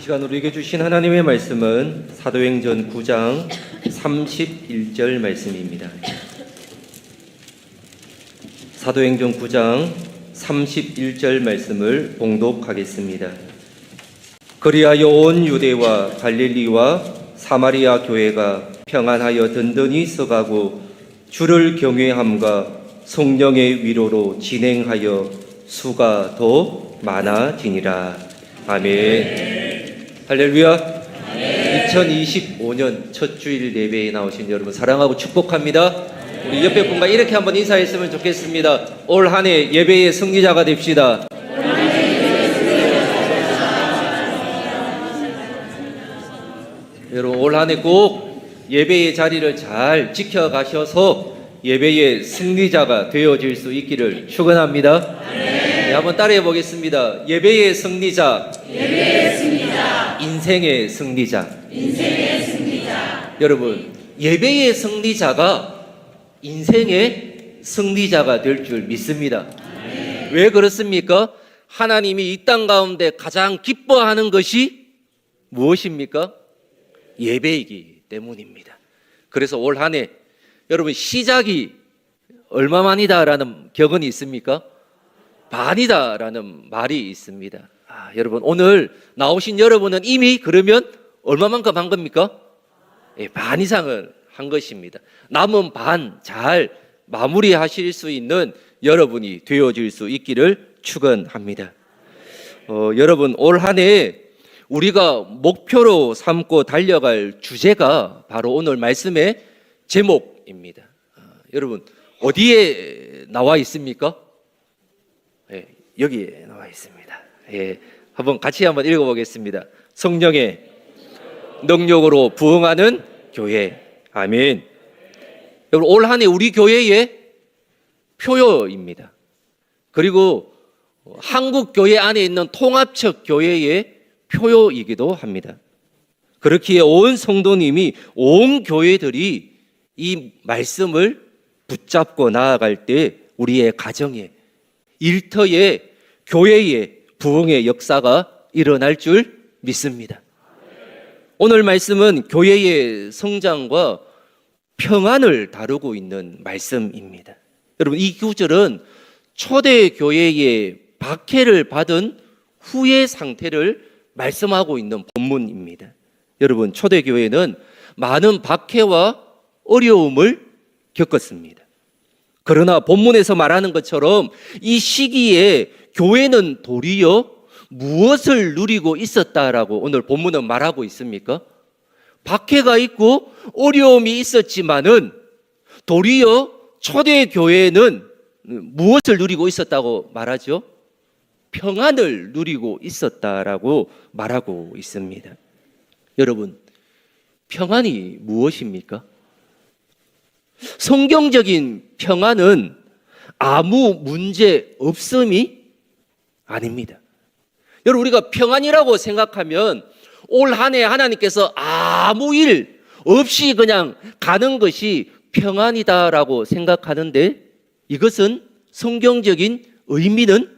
시간 우리에게 주신 하나님의 말씀은 사도행전 9장 31절 말씀입니다. 사도행전 9장 31절 말씀을 봉독하겠습니다. 그리하여 온 유대와 갈릴리와 사마리아 교회가 평안하여 든든히 서가고 주를 경외함과 성령의 위로로 진행하여 수가 더 많아지니라. 아멘. 할렐루야. 2025년 첫 주일 예배에 나오신 여러분 사랑하고 축복합니다. 우리 옆에 분과 이렇게 한번 인사했으면 좋겠습니다. 올 한 해 예배의 승리자가 됩시다. 여러분 올 한 해 꼭 예배의 자리를 잘 지켜가셔서 예배의 승리자가 되어질 수 있기를 축원합니다. 네, 한번 따라해 보겠습니다. 예배의 승리자, 인생의 승리자. 여러분, 예배의 승리자가 인생의 승리자가 될 줄 믿습니다. 왜 그렇습니까? 하나님이 이 땅 가운데 가장 기뻐하는 것이 무엇입니까? 예배이기 때문입니다. 그래서 올 한 해 여러분 시작이 얼마만이다라는 격언이 있습니까? 반이다라는 말이 있습니다. 여러분 오늘 나오신 여러분은 이미 그러면 얼마만큼 한 겁니까? 반 이상을 한 것입니다. 남은 반 잘 마무리하실 수 있는 여러분이 되어질 수 있기를 축원합니다. 여러분 올 한 해 우리가 목표로 삼고 달려갈 주제가 바로 오늘 말씀의 제목입니다. 여러분 어디에 나와 있습니까? 여기에 나와 있습니다. 한번 같이 한번 읽어보겠습니다. 성령의 능력으로 부흥하는 교회. 아멘. 여러분 올 한 해 우리 교회의 표어입니다. 그리고 한국 교회 안에 있는 통합적 교회의 표어이기도 합니다. 그렇기에 온 성도님이 온 교회들이 이 말씀을 붙잡고 나아갈 때 우리의 가정에 일터에 교회의 부흥의 역사가 일어날 줄 믿습니다. 오늘 말씀은 교회의 성장과 평안을 다루고 있는 말씀입니다. 여러분 이 구절은 초대교회의 박해를 받은 후의 상태를 말씀하고 있는 본문입니다. 여러분 초대교회는 많은 박해와 어려움을 겪었습니다. 그러나 본문에서 말하는 것처럼 이 시기에 교회는 도리어 무엇을 누리고 있었다라고 오늘 본문은 말하고 있습니까? 박해가 있고 어려움이 있었지만은 도리어 초대교회는 무엇을 누리고 있었다고 말하죠? 평안을 누리고 있었다라고 말하고 있습니다. 여러분, 평안이 무엇입니까? 성경적인 평안은 아무 문제 없음이 아닙니다. 여러분 우리가 평안이라고 생각하면 올 한 해 하나님께서 아무 일 없이 그냥 가는 것이 평안이다라고 생각하는데 이것은 성경적인 의미는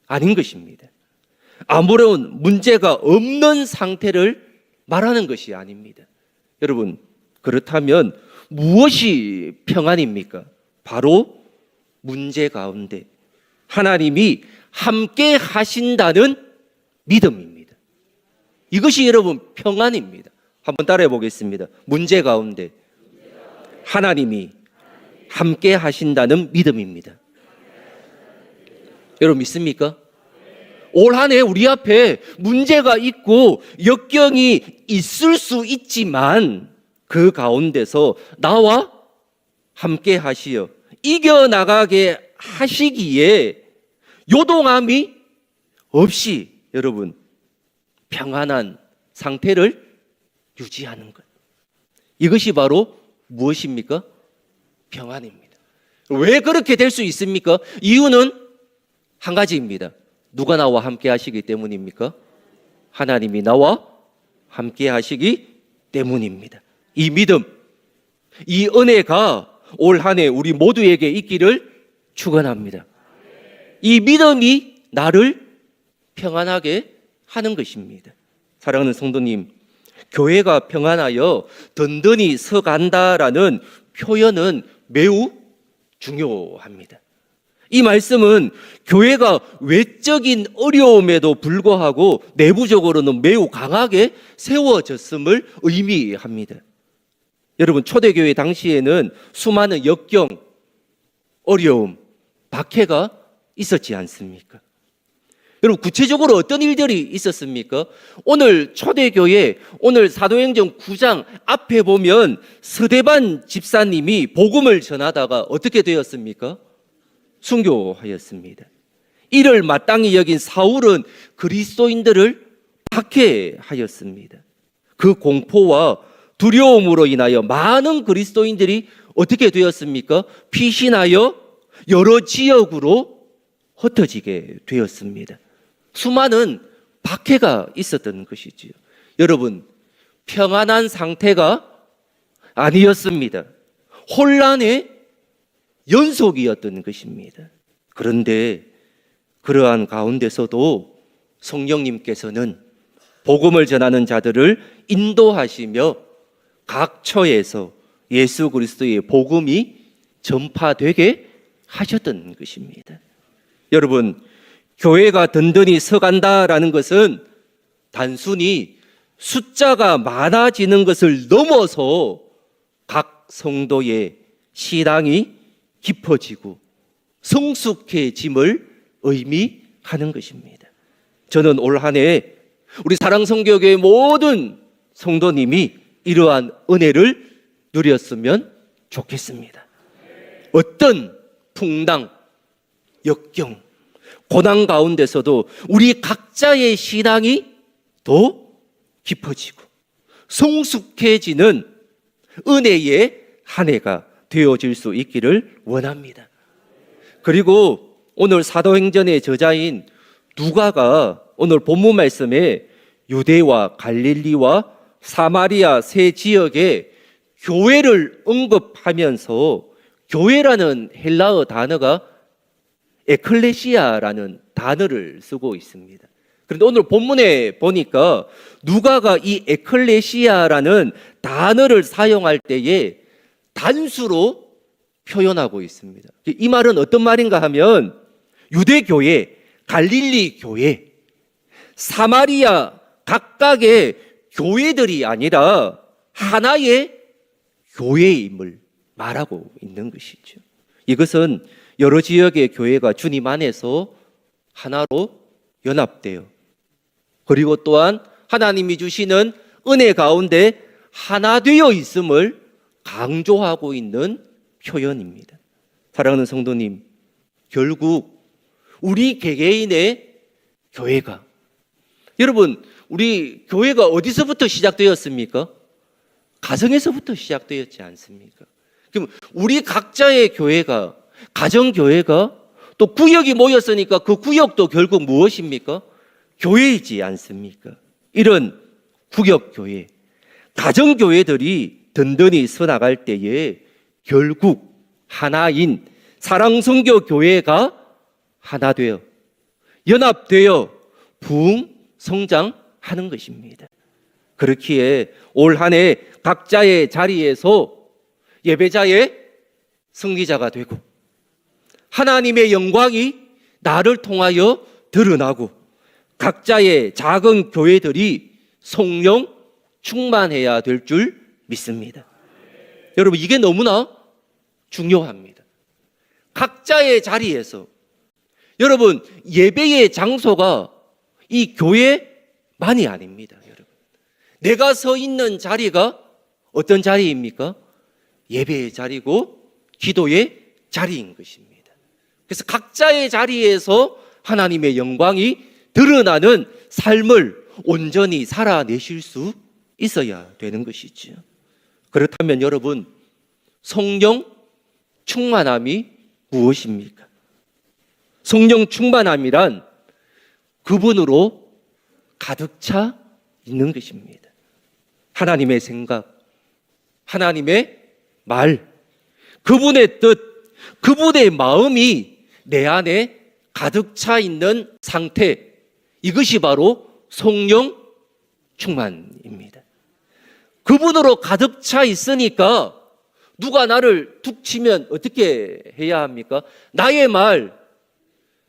아닌 것입니다. 아무런 문제가 없는 상태를 말하는 것이 아닙니다. 여러분 그렇다면 무엇이 평안입니까? 바로 문제 가운데 하나님이 함께 하신다는 믿음입니다. 이것이 여러분 평안입니다. 한번 따라해 보겠습니다. 문제 가운데 하나님이 함께 하신다는 믿음입니다. 여러분 믿습니까? 올 한 해 우리 앞에 문제가 있고 역경이 있을 수 있지만 그 가운데서 나와 함께 하시어 이겨나가게 하시기에 요동함이 없이 여러분 평안한 상태를 유지하는 것. 이것이 바로 무엇입니까? 평안입니다. 왜 그렇게 될 수 있습니까? 이유는 한 가지입니다. 누가 나와 함께 하시기 때문입니까? 하나님이 나와 함께 하시기 때문입니다. 이 믿음, 이 은혜가 올 한 해 우리 모두에게 있기를 축원합니다. 이 믿음이 나를 평안하게 하는 것입니다. 사랑하는 성도님, 교회가 평안하여 든든히 서간다라는 표현은 매우 중요합니다. 이 말씀은 교회가 외적인 어려움에도 불구하고 내부적으로는 매우 강하게 세워졌음을 의미합니다. 여러분, 초대교회 당시에는 수많은 역경, 어려움, 박해가 있었지 않습니까? 여러분, 구체적으로 어떤 일들이 있었습니까? 오늘 초대교회, 오늘 사도행전 9장 앞에 보면 스데반 집사님이 복음을 전하다가 어떻게 되었습니까? 순교하였습니다. 이를 마땅히 여긴 사울은 그리스도인들을 박해하였습니다. 그 공포와 두려움으로 인하여 많은 그리스도인들이 어떻게 되었습니까? 피신하여 여러 지역으로 흩어지게 되었습니다. 수많은 박해가 있었던 것이지요. 여러분, 평안한 상태가 아니었습니다. 혼란의 연속이었던 것입니다. 그런데 그러한 가운데서도 성령님께서는 복음을 전하는 자들을 인도하시며 각 처에서 예수 그리스도의 복음이 전파되게 하셨던 것입니다. 여러분, 교회가 든든히 서간다라는 것은 단순히 숫자가 많아지는 것을 넘어서 각 성도의 신앙이 깊어지고 성숙해짐을 의미하는 것입니다. 저는 올 한 해 우리 사랑성교교의 모든 성도님이 이러한 은혜를 누렸으면 좋겠습니다. 어떤 풍랑, 역경, 고난 가운데서도 우리 각자의 신앙이 더 깊어지고 성숙해지는 은혜의 한 해가 되어질 수 있기를 원합니다. 그리고 오늘 사도행전의 저자인 누가가 오늘 본문 말씀에 유대와 갈릴리와 사마리아 세 지역에 교회를 언급하면서 교회라는 헬라어 단어가 에클레시아라는 단어를 쓰고 있습니다. 그런데 오늘 본문에 보니까 누가가 이 에클레시아라는 단어를 사용할 때에 단수로 표현하고 있습니다. 이 말은 어떤 말인가 하면 유대교회, 갈릴리 교회, 사마리아 각각의 교회들이 아니라 하나의 교회임을 말하고 있는 것이죠. 이것은 여러 지역의 교회가 주님 안에서 하나로 연합되어 그리고 또한 하나님이 주시는 은혜 가운데 하나 되어 있음을 강조하고 있는 표현입니다. 사랑하는 성도님, 결국 우리 개개인의 교회가, 여러분, 우리 교회가 어디서부터 시작되었습니까? 가정에서부터 시작되었지 않습니까? 그럼 우리 각자의 교회가, 가정교회가 또 구역이 모였으니까 그 구역도 결국 무엇입니까? 교회이지 않습니까? 이런 구역교회, 가정교회들이 든든히 서나갈 때에 결국 하나인 사랑선교교회가 하나 되어 연합되어 부흥 성장하는 것입니다. 그렇기에 올 한 해 각자의 자리에서 예배자의 승리자가 되고 하나님의 영광이 나를 통하여 드러나고 각자의 작은 교회들이 성령 충만해야 될 줄 믿습니다. 여러분, 이게 너무나 중요합니다. 각자의 자리에서, 여러분, 예배의 장소가 이 교회만이 아닙니다. 여러분, 내가 서 있는 자리가 어떤 자리입니까? 예배의 자리고 기도의 자리인 것입니다. 그래서 각자의 자리에서 하나님의 영광이 드러나는 삶을 온전히 살아내실 수 있어야 되는 것이지요. 그렇다면 여러분, 성령 충만함이 무엇입니까? 성령 충만함이란 그분으로 가득 차 있는 것입니다. 하나님의 생각, 하나님의 말, 그분의 뜻, 그분의 마음이 내 안에 가득 차 있는 상태, 이것이 바로 성령 충만입니다. 그분으로 가득 차 있으니까 누가 나를 툭 치면 어떻게 해야 합니까? 나의 말,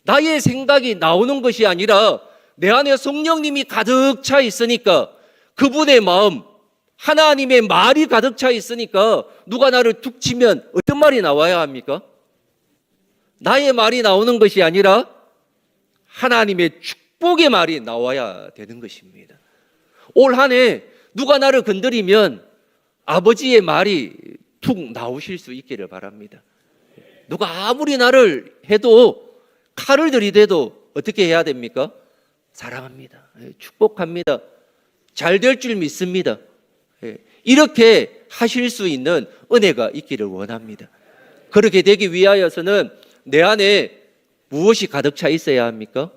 나의 생각이 나오는 것이 아니라 내 안에 성령님이 가득 차 있으니까 그분의 마음, 하나님의 말이 가득 차 있으니까 누가 나를 툭 치면 어떤 말이 나와야 합니까? 나의 말이 나오는 것이 아니라 하나님의 축복의 말이 나와야 되는 것입니다. 올 한 해 누가 나를 건드리면 아버지의 말이 툭 나오실 수 있기를 바랍니다. 누가 아무리 나를 해도 칼을 들이대도 어떻게 해야 됩니까? 사랑합니다. 축복합니다. 잘 될 줄 믿습니다. 이렇게 하실 수 있는 은혜가 있기를 원합니다. 그렇게 되기 위하여서는 내 안에 무엇이 가득 차 있어야 합니까?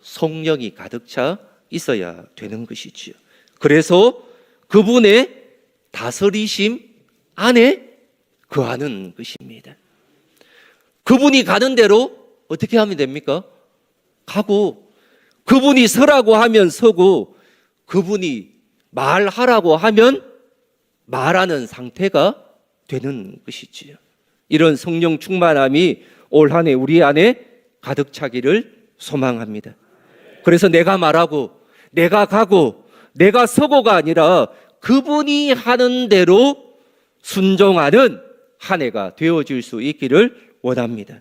성령이 가득 차 있어야 되는 것이지요. 그래서 그분의 다스리심 안에 거하는 것입니다. 그분이 가는 대로 어떻게 하면 됩니까? 가고, 그분이 서라고 하면 서고, 그분이 말하라고 하면 말하는 상태가 되는 것이지요. 이런 성령 충만함이 올 한 해 우리 안에 가득 차기를 소망합니다. 그래서 내가 말하고, 내가 가고, 내가 서고가 아니라 그분이 하는 대로 순종하는 한 해가 되어질 수 있기를 원합니다.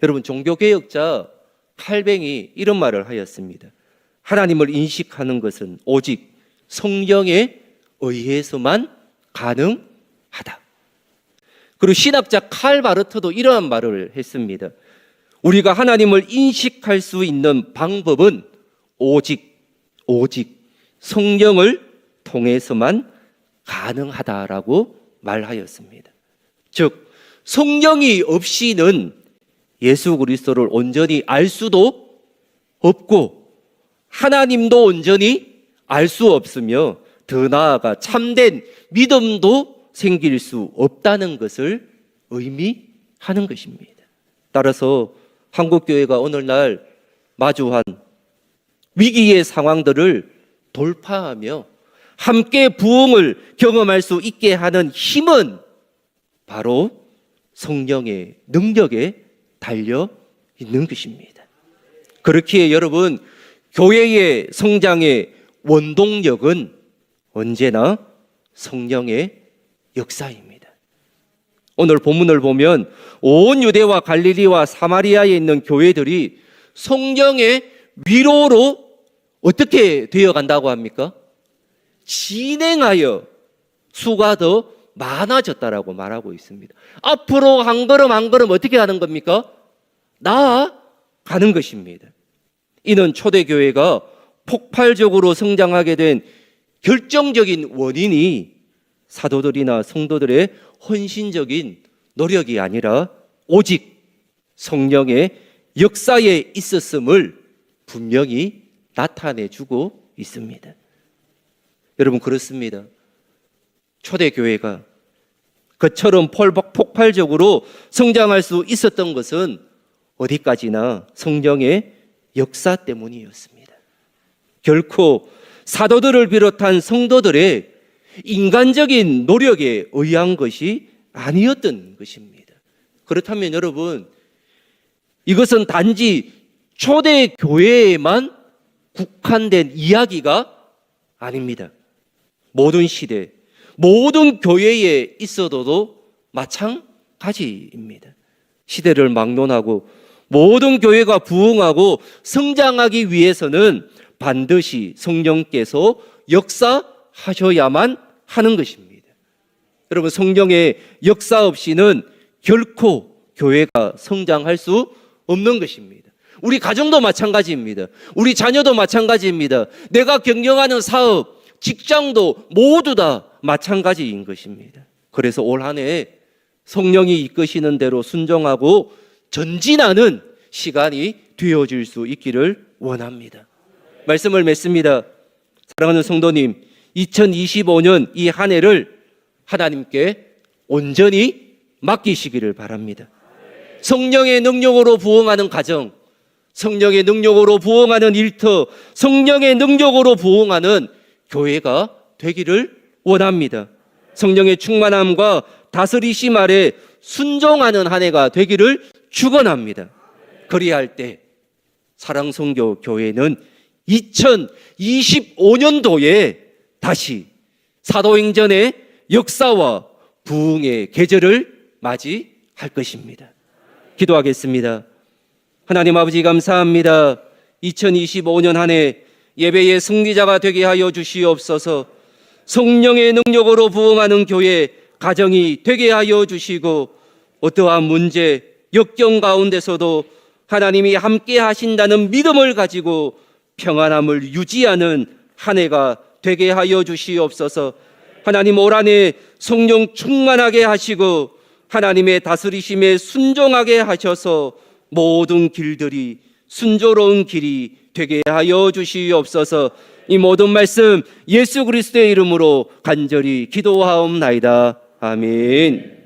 여러분, 종교개혁자 칼뱅이 이런 말을 하였습니다. 하나님을 인식하는 것은 오직 성령에 의해서만 가능하다. 그리고 신학자 칼 바르트도 이러한 말을 했습니다. 우리가 하나님을 인식할 수 있는 방법은 오직 성령을 통해서만 가능하다라고 말하였습니다. 즉, 성령이 없이는 예수 그리스도를 온전히 알 수도 없고 하나님도 온전히 알 수 없으며 더 나아가 참된 믿음도 생길 수 없다는 것을 의미하는 것입니다. 따라서 한국교회가 오늘날 마주한 위기의 상황들을 돌파하며 함께 부흥을 경험할 수 있게 하는 힘은 바로 성령의 능력에 달려 있는 것입니다. 그렇기에 여러분, 교회의 성장의 원동력은 언제나 성령의 역사입니다. 오늘 본문을 보면 온 유대와 갈릴리와 사마리아에 있는 교회들이 성령의 위로로 어떻게 되어 간다고 합니까? 진행하여 수가 더 많아졌다라고 말하고 있습니다. 앞으로 한 걸음 한 걸음 어떻게 하는 겁니까? 나아가는 것입니다. 이는 초대교회가 폭발적으로 성장하게 된 결정적인 원인이 사도들이나 성도들의 헌신적인 노력이 아니라 오직 성령의 역사에 있었음을 분명히 나타내주고 있습니다. 여러분, 그렇습니다. 초대교회가 그처럼 폭발적으로 성장할 수 있었던 것은 어디까지나 성령의 역사 때문이었습니다. 결코 사도들을 비롯한 성도들의 인간적인 노력에 의한 것이 아니었던 것입니다. 그렇다면 여러분, 이것은 단지 초대교회에만 국한된 이야기가 아닙니다. 모든 시대, 모든 교회에 있어도 마찬가지입니다. 시대를 막론하고 모든 교회가 부흥하고 성장하기 위해서는 반드시 성령께서 역사하셔야만 하는 것입니다. 여러분, 성령의 역사 없이는 결코 교회가 성장할 수 없는 것입니다. 우리 가정도 마찬가지입니다. 우리 자녀도 마찬가지입니다. 내가 경영하는 사업, 직장도 모두 다 마찬가지인 것입니다. 그래서 올 한 해 성령이 이끄시는 대로 순종하고 전진하는 시간이 되어질 수 있기를 원합니다. 말씀을 맺습니다. 사랑하는 성도님, 2025년 이 한 해를 하나님께 온전히 맡기시기를 바랍니다. 성령의 능력으로 부흥하는 가정, 성령의 능력으로 부흥하는 일터, 성령의 능력으로 부흥하는 교회가 되기를 원합니다. 성령의 충만함과 다스리심 아래 순종하는 한 해가 되기를 축원합니다. 그리할 때 사랑선교 교회는 2025년도에 다시 사도행전의 역사와 부흥의 계절을 맞이할 것입니다. 기도하겠습니다. 하나님 아버지 감사합니다. 2025년 한 해 예배의 승리자가 되게 하여 주시옵소서. 성령의 능력으로 부흥하는 교회 가정이 되게 하여 주시고, 어떠한 문제, 역경 가운데서도 하나님이 함께 하신다는 믿음을 가지고 평안함을 유지하는 한 해가 되게 하여 주시옵소서. 하나님 올 한 해 성령 충만하게 하시고 하나님의 다스리심에 순종하게 하셔서 모든 길들이 순조로운 길이 되게 하여 주시옵소서. 이 모든 말씀 예수 그리스도의 이름으로 간절히 기도하옵나이다. 아멘.